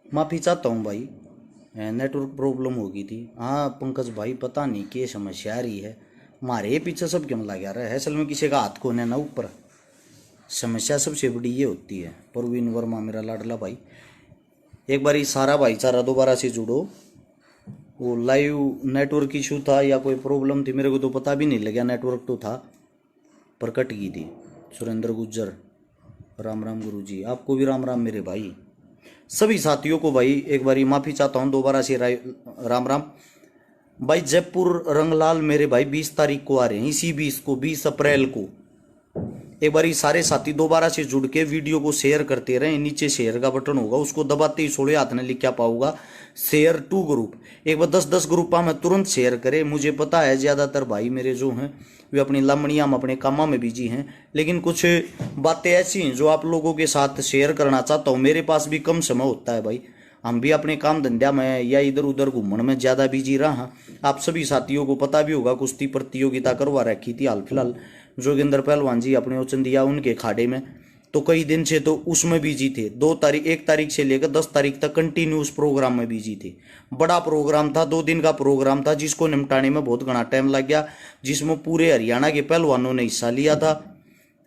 माफ़ी चाहता हूँ भाई, नेटवर्क प्रॉब्लम हो गई थी। हाँ पंकज भाई, पता नहीं क्या समस्या आ रही है, हमारे पीछे सब क्यों लगा रहा है। असल में किसी का हाथ कोने ना ऊपर, समस्या सबसे बड़ी ये होती है। परवीन वर्मा मेरा लाडला भाई, एक बार सारा भाईचारा दोबारा से जुड़ो। वो लाइव नेटवर्क इशू था या कोई प्रॉब्लम थी, मेरे को तो पता भी नहीं लगा, नेटवर्क तो था पर कट गई थी। सुरेंद्र गुज्जर, राम राम गुरु जी, आपको भी राम राम मेरे भाई। सभी साथियों को भाई एक बारी माफ़ी चाहता हूँ दोबारा से, राम राम भाई। जयपुर रंगलाल मेरे भाई 20 तारीख को आ रहे हैं, इसी 20 अप्रैल को। एक बार सारे साथी दोबारा से जुड़ के वीडियो को शेयर करते रहे। नीचे शेयर का बटन होगा, उसको दबाते ही सोड़े हाथ ने लिखा पाऊंगा शेयर टू ग्रुप। एक बार 10-10 ग्रुपा में तुरंत शेयर करे। मुझे पता है ज़्यादातर भाई मेरे जो हैं वे अपनी लामड़ियाँ में अपने कामों में बिजी हैं, लेकिन कुछ बातें ऐसी हैं जो आप लोगों के साथ शेयर करना चाहता हूँ। मेरे पास भी कम समय होता है भाई, हम भी अपने काम धंधा में या इधर उधर घूमने में ज़्यादा बिजी रहा। आप सभी साथियों को पता भी होगा, कुश्ती प्रतियोगिता करवा रखी थी हाल फिलहाल जोगिंदर पहलवान जी अपने उचंदिया उनके खाड़े में, तो कई दिन से तो उसमें बिजी थे। 1 तारीख से लेकर 10 तारीख तक कंटिन्यूस प्रोग्राम में बिजी थे। बड़ा प्रोग्राम था, 2 दिन का प्रोग्राम था, जिसको निपटाने में बहुत घना टाइम लग गया, जिसमें पूरे हरियाणा के पहलवानों ने हिस्सा लिया था।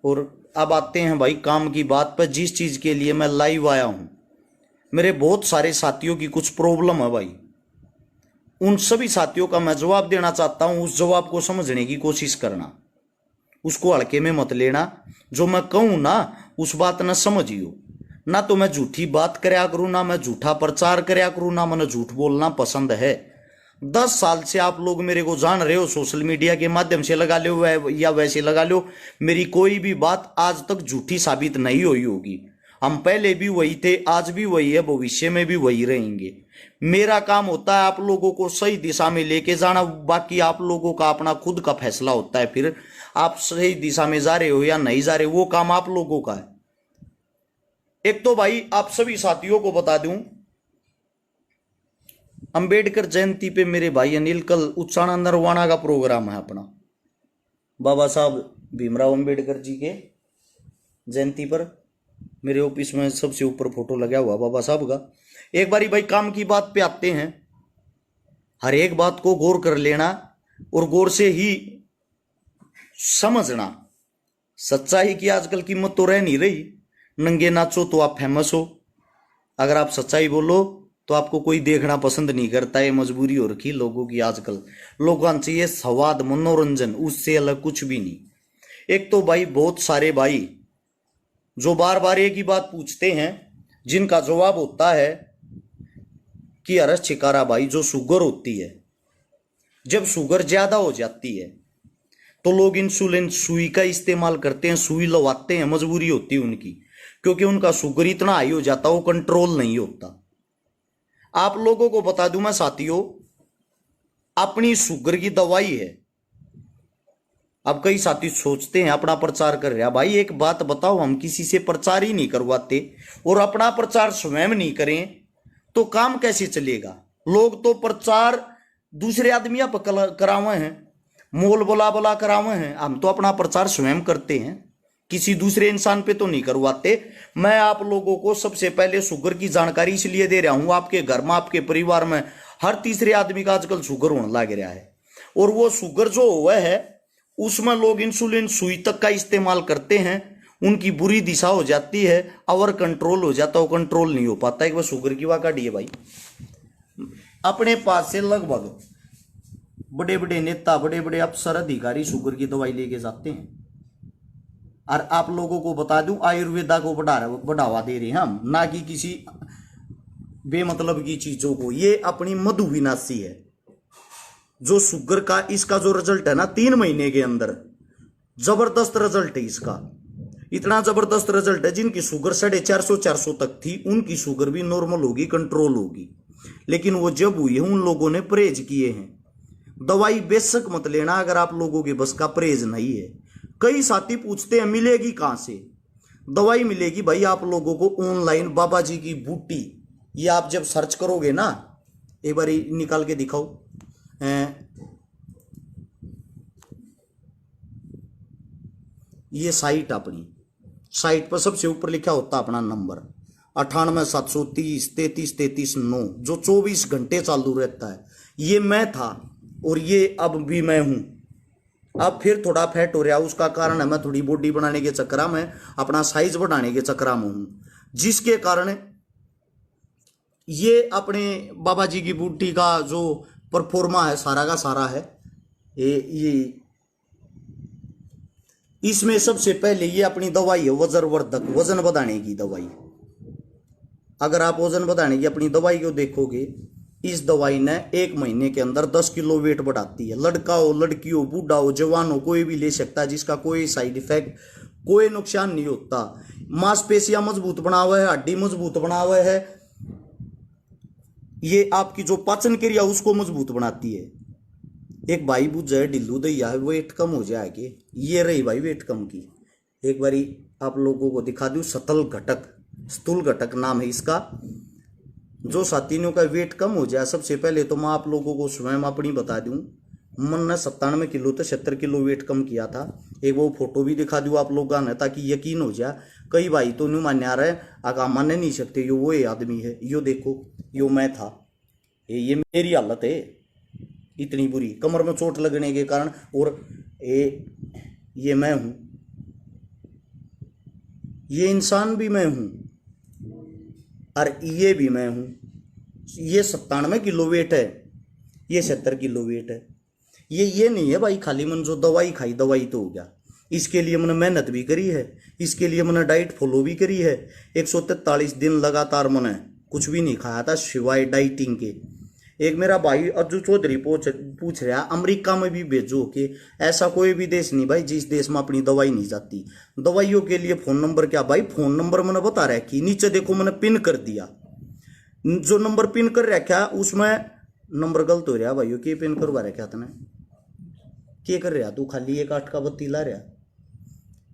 और अब आते हैं भाई काम की बात पर, जिस चीज़ के लिए मैं लाइव आया हूँ। मेरे बहुत सारे साथियों की कुछ प्रॉब्लम है भाई, उन सभी साथियों का मैं जवाब देना चाहता हूँ। उस जवाब को समझने की कोशिश करना, उसको हल्के में मत लेना। जो मैं कहूँ ना उस बात न समझियो। ना तो मैं झूठी बात करया करूँ, ना मैं झूठा प्रचार करया करूँ, ना मैंने झूठ बोलना पसंद है। 10 साल से आप लोग मेरे को जान रहे हो, सोशल मीडिया के माध्यम से लगा लो या वैसे लगा लो, मेरी कोई भी बात आज तक झूठी साबित नहीं हुई होगी। हम पहले भी वही थे, आज भी वही है, भविष्य में भी वही रहेंगे। मेरा काम होता है आप लोगों को सही दिशा में लेके जाना, बाकी आप लोगों का अपना खुद का फैसला होता है। फिर आप सही दिशा में जा रहे हो या नहीं जा रहे, वो काम आप लोगों का है। एक तो भाई आप सभी साथियों को बता दूं, अंबेडकर जयंती पे मेरे भाई अनिल कल उच्चारण नरवाणा का प्रोग्राम है अपना, बाबा साहब भीमराव अंबेडकर जी के जयंती पर। मेरे ऑफिस में सबसे ऊपर फोटो लगा हुआ बाबा साहब का। एक बारी भाई काम की बात पे आते हैं। हर एक बात को गौर कर लेना और गौर से ही समझना। सच्चाई की आजकल कीमत तो रह नहीं रही। नंगे नाचो तो आप फेमस हो, अगर आप सच्चाई बोलो तो आपको कोई देखना पसंद नहीं करता। है मजबूरी हो रखी लोगों की आजकल। लोगों को चाहिए स्वाद, मनोरंजन, उससे अलग कुछ भी नहीं। एक तो भाई बहुत सारे भाई जो बार बार एक ही बात पूछते हैं, जिनका जवाब होता है कि अरे छिकारा भाई, जो शुगर होती है, जब शुगर ज्यादा हो जाती है तो लोग इंसुलिन सुई का इस्तेमाल करते हैं, सुई लगवाते हैं, मजबूरी होती है उनकी, क्योंकि उनका शुगर इतना हाई हो जाता है वो कंट्रोल नहीं होता। आप लोगों को बता दूं मैं साथियों, अपनी शुगर की दवाई है। अब कई साथी सोचते हैं अपना प्रचार कर रहा, भाई एक बात बताओ, हम किसी से प्रचार ही नहीं करवाते और अपना प्रचार स्वयं नहीं करें तो काम कैसे चलेगा। लोग तो प्रचार दूसरे आदमियों पर करावे हैं, मोल बोला बोला करावे हैं, हम तो अपना प्रचार स्वयं करते हैं, किसी दूसरे इंसान पे तो नहीं करवाते। मैं आप लोगों को सबसे पहले शुगर की जानकारी इसलिए दे रहा हूं, आपके घर में आपके परिवार में हर तीसरे आदमी का आजकल शुगर होने लग रहा है। और वो शुगर जो हुआ है उसमें लोग इंसुलिन सुई तक का इस्तेमाल करते हैं, उनकी बुरी दिशा हो जाती है, और कंट्रोल हो जाता है, वो कंट्रोल नहीं हो पाता। एक बार शुगर की वाका डी है भाई, अपने पास से लगभग बड़े बड़े नेता, बड़े बड़े अफसर, अधिकारी शुगर की दवाई लेके जाते हैं। और आप लोगों को बता दूं, आयुर्वेदा को बढ़ावा दे रहे हैं हम, ना कि किसी बेमतलब की चीजों को। ये अपनी मधुविनाशी है। जो शुगर का इसका जो रिजल्ट है ना 3 महीने के अंदर, जबरदस्त रिजल्ट है इसका। इतना जबरदस्त रिजल्ट है, जिनकी शुगर 450 तक थी उनकी शुगर भी नॉर्मल होगी, कंट्रोल होगी। लेकिन वो जब हुई है उन लोगों ने परहेज किए हैं। दवाई बेशक मत लेना अगर आप लोगों के बस का परहेज नहीं है। कई साथी पूछते हैं मिलेगी कहां से दवाई। मिलेगी भाई आप लोगों को ऑनलाइन, बाबा जी की बूटी, ये आप जब सर्च करोगे ना, एक बार निकाल के दिखाओ, ये साइट, अपनी साइट पर सबसे ऊपर लिखा होता अपना नंबर। 98 730 33 33 9 जो 24 घंटे चालू रहता है। ये मैं था और ये अब भी मैं हूं। अब फिर थोड़ा फैट हो रहा, उसका कारण है मैं थोड़ी बॉडी बनाने के चक्कर में, अपना साइज बढ़ाने के चक्कर में हूं, जिसके कारण ये अपने बाबा जी की बूटी का जो परफॉर्मा है सारा का सारा है ये इसमें सबसे पहले ये अपनी दवाई है वजनवर्धक, वजन बढ़ाने की दवाई। अगर आप वजन बढ़ाने की अपनी दवाई को देखोगे, इस दवाई ने 1 महीने के अंदर 10 किलो वेट बढ़ाती है। लड़का हो, लड़की हो, बूढ़ा हो, जवान हो, कोई भी ले सकता है, जिसका कोई साइड इफेक्ट, कोई नुकसान नहीं होता। मांसपेशियां मजबूत बना हुआ है, हड्डी मजबूत बना हुआ है, ये आपकी जो पाचन क्रिया उसको मजबूत बनाती है। एक भाई बुझ जाए ढिल्लू दैया है, वेट कम हो जाएगी। ये रही भाई वेट कम की, एक बारी आप लोगों को दिखा दूं। सतल घटक, स्थूल घटक नाम है इसका। जो साथियों का वेट कम हो जाए, सबसे पहले तो मैं आप लोगों को स्वयं अपनी बता दूं, मन ने 97 किलो तो 70 किलो वेट कम किया था। एक वो फोटो भी दिखा दूं आप लोगों ने, ताकि यकीन हो जाए। कई भाई तो नहीं मान रहे, अगर मान नहीं सकते यो वो आदमी है, यो देखो, यो मैं था। ये मेरी हालत है इतनी बुरी, कमर में चोट लगने के कारण। और ये मैं हूं, ये इंसान भी मैं हूं, और ये भी मैं हूं। ये 97 किलो वेट है, ये 70 किलो वेट है। ये नहीं है भाई खाली मन जो दवाई खाई दवाई तो हो गया। इसके लिए मैंने मेहनत भी करी है, इसके लिए मैंने डाइट फॉलो भी करी है। 143 दिन लगातार मैंने कुछ भी नहीं खाया था सिवाय डाइटिंग के। एक मेरा भाई अर्जु चौधरी पूछ रहा, अमेरिका में भी भेजो कि ऐसा कोई भी देश नहीं भाई जिस देश में अपनी दवाई नहीं जाती। दवाइयों के लिए फोन नंबर क्या भाई, फोन नंबर मैंने बता रहा कि नीचे देखो मैंने पिन कर दिया। जो नंबर पिन कर रखा उसमें नंबर गलत हो रहा भाइयों, के पिन करवा रखा तने, क्या कर रहा तू, खाली 1 8 का बत्ती ला रहा।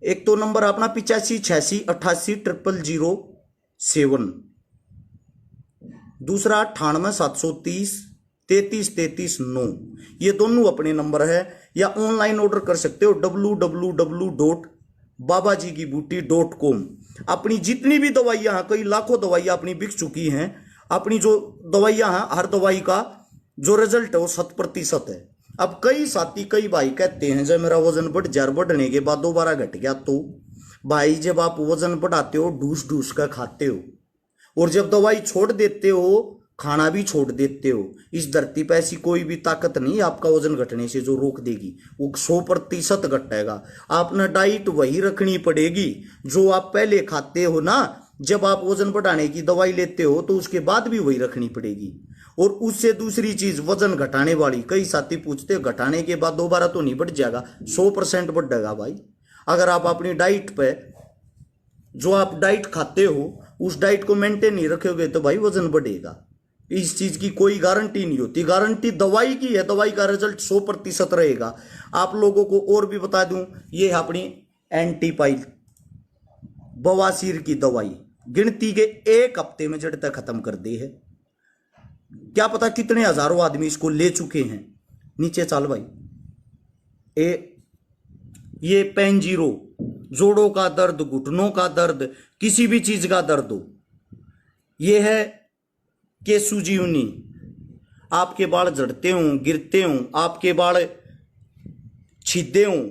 एक तो नंबर अपना 85 86 88 000 7, दूसरा 98 730 33 33 9। ये दोनों अपने नंबर है, या ऑनलाइन ऑर्डर कर सकते हो www.babajikibooty.com। अपनी जितनी भी दवाइयां हैं, कई लाखों दवाइयां अपनी बिक चुकी हैं। अपनी जो दवाइयां हैं, हर दवाई का जो रिजल्ट है वो 100% है। अब कई साथी, कई भाई कहते हैं जब मेरा वजन बढ़ने के बाद दोबारा घट गया, तो भाई जब आप वजन बढ़ाते हो ढूस ढूस कर खाते हो, और जब दवाई छोड़ देते हो खाना भी छोड़ देते हो, इस धरती पर ऐसी कोई भी ताकत नहीं आपका वजन घटने से जो रोक देगी। वो 100% घटेगा। आपने डाइट वही रखनी पड़ेगी जो आप पहले खाते हो ना। जब आप वजन बढ़ाने की दवाई लेते हो तो उसके बाद भी वही रखनी पड़ेगी। और उससे दूसरी चीज वजन घटाने वाली, कई साथी पूछते हैं घटाने के बाद दोबारा तो नहीं बढ़ जाएगा, 100% बढ़ेगा भाई। अगर आप अपनी डाइट पे, जो आप डाइट खाते हो उस डाइट को मेंटेन नहीं रखोगे तो भाई वजन बढ़ेगा। इस चीज की कोई गारंटी नहीं होती, गारंटी दवाई की है, दवाई का रिजल्ट 100% रहेगा। आप लोगों को और भी बता दूं, ये है अपनी एंटीपाइल बवासीर की दवाई, गिनती के 1 हफ्ते में जड़ तक खत्म कर दी है। क्या पता कितने हजारों आदमी इसको ले चुके हैं। नीचे चल भाई, ये पेन जीरो, जोड़ों का दर्द, घुटनों का दर्द, किसी भी चीज का दर्द हो, ये है केसुजीवनी। आपके बाल झड़ते हों, गिरते हों, आपके बाल छिदे हों,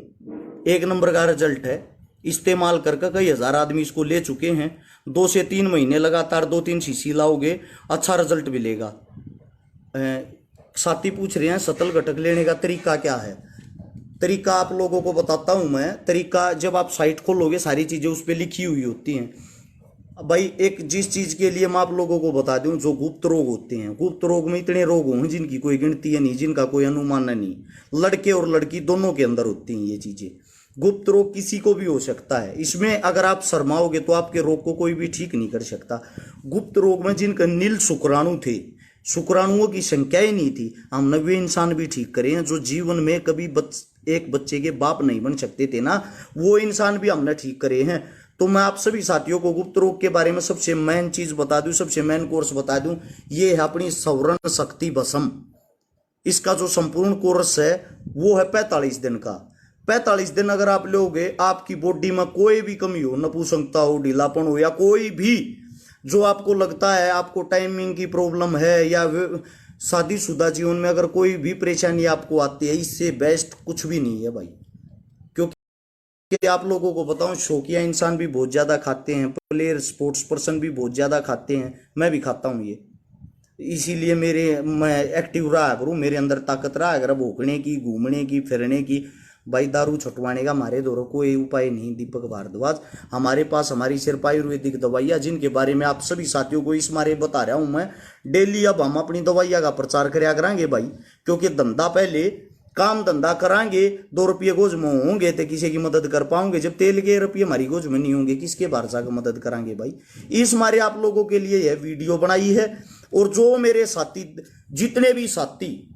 1 नंबर का रिजल्ट है। इस्तेमाल करके कई हजार आदमी इसको ले चुके हैं। 2 से 3 महीने लगातार 2-3 शीशी लाओगे, अच्छा रिजल्ट मिलेगा। साथी पूछ रहे हैं सतल घटक लेने का तरीका क्या है। तरीका आप लोगों को बताता हूं मैं। तरीका, जब आप साइट खोलोगे सारी चीजें उस पर लिखी हुई होती हैं भाई। एक जिस चीज के लिए मैं आप लोगों को बता दूं, जो गुप्त रोग होते हैं, गुप्त रोग में इतने रोग होंगे जिनकी कोई गिनती है नहीं, जिनका कोई अनुमान नहीं। लड़के और लड़की दोनों के अंदर होती हैं ये चीजें। गुप्त रोग किसी को भी हो सकता है। इसमें अगर आप शर्माओगे तो आपके रोग को कोई भी ठीक नहीं कर सकता। गुप्त रोग में जिनका नील शुक्राणु थे, शुक्राणुओं की संख्या ही नहीं थी, हमने वे इंसान भी ठीक करे हैं। जो जीवन में कभी एक बच्चे के बाप नहीं बन सकते थे ना, वो इंसान भी हमने ठीक करे हैं। तो मैं आप सभी साथियों को गुप्त रोग के बारे में सबसे मेन चीज बता दूं, सबसे मेन कोर्स बता दूं, ये है अपनी सवर्ण शक्ति भस्म। इसका जो संपूर्ण कोर्स है वो है 45 दिन का। 45 दिन अगर आप लोगे, आपकी बॉडी में कोई भी कमी हो, नपुंसकता हो, ढीलापन हो, या कोई भी जो आपको लगता है आपको टाइमिंग की प्रॉब्लम है या शादीशुदा जीवन में अगर कोई भी परेशानी आपको आती है, इससे बेस्ट कुछ भी नहीं है भाई। क्योंकि आप लोगों को बताऊं, शौकिया इंसान भी बहुत ज्यादा खाते हैं, प्लेयर स्पोर्ट्स पर्सन भी बहुत ज्यादा खाते हैं, मैं भी खाता हूं ये। इसीलिए मैं एक्टिव रहा करूं, मेरे अंदर ताकत रहा अगर भोंकने की, घूमने की, फिरने की। भाई दारू छुटवाने का हमारे द्वारा कोई उपाय नहीं दीपक भारद्वाज। हमारे पास हमारी सिर्फ आयुर्वेदिक दवाइयाँ, जिनके बारे में आप सभी साथियों को इस मारे बता रहा हूं मैं डेली। अब हम अपनी दवाइयाँ का प्रचार कराया करेंगे भाई, क्योंकि धंधा पहले काम धंधा करांगे, 2 रुपये गोज में होंगे तो किसी की मदद कर पाओगे। जब तेल के रुपये हमारी गोज में नहीं होंगे, किसके भरोसा का मदद करांगे भाई। इस मारे आप लोगों के लिए यह वीडियो बनाई है। और जो मेरे साथी, जितने भी साथी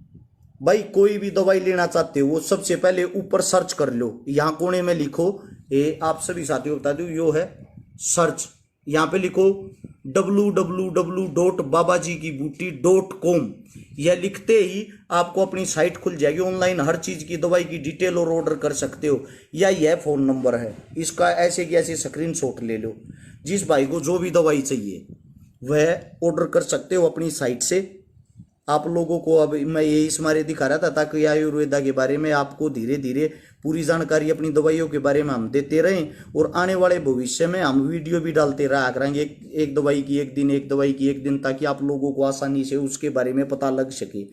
भाई कोई भी दवाई लेना चाहते हो, वो सबसे पहले ऊपर सर्च कर लो, यहाँ कोने में लिखो, ये आप सभी साथियों को बता दो, यो है सर्च, यहाँ पे लिखो www.babajikibooty.com। यह लिखते ही आपको अपनी साइट खुल जाएगी, ऑनलाइन हर चीज की दवाई की डिटेल और ऑर्डर कर सकते हो। या यह फोन नंबर है, इसका ऐसे की ऐसे स्क्रीनशॉट ले लो। जिस भाई को जो भी दवाई चाहिए वह ऑर्डर कर सकते हो अपनी साइट से। आप लोगों को अब मैं ये इस मारे दिखा रहा था ताकि आयुर्वेदा के बारे में आपको धीरे धीरे पूरी जानकारी अपनी दवाइयों के बारे में हम देते रहें। और आने वाले भविष्य में हम वीडियो भी डालते रहा करेंगे, एक दवाई की एक दिन, एक दवाई की एक दिन, ताकि आप लोगों को आसानी से उसके बारे में पता लग सके।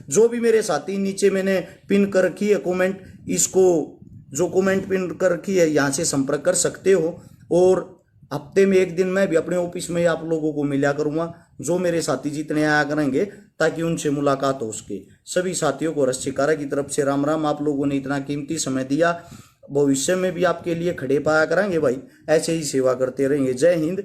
जो भी मेरे साथी, नीचे मैंने पिन कर रखी है कॉमेंट, इसको जो कॉमेंट पिन कर रखी है यहाँ से संपर्क कर सकते हो। और हफ्ते में एक दिन मैं भी अपने ऑफिस में आप लोगों को मिला करूंगा, जो मेरे साथी जितने आया करेंगे, ताकि उनसे मुलाकात हो सके। सभी साथियों को रश्मिकारा की तरफ से राम राम। आप लोगों ने इतना कीमती समय दिया, भविष्य में भी आपके लिए खड़े पाया करेंगे भाई, ऐसे ही सेवा करते रहेंगे। जय हिंद,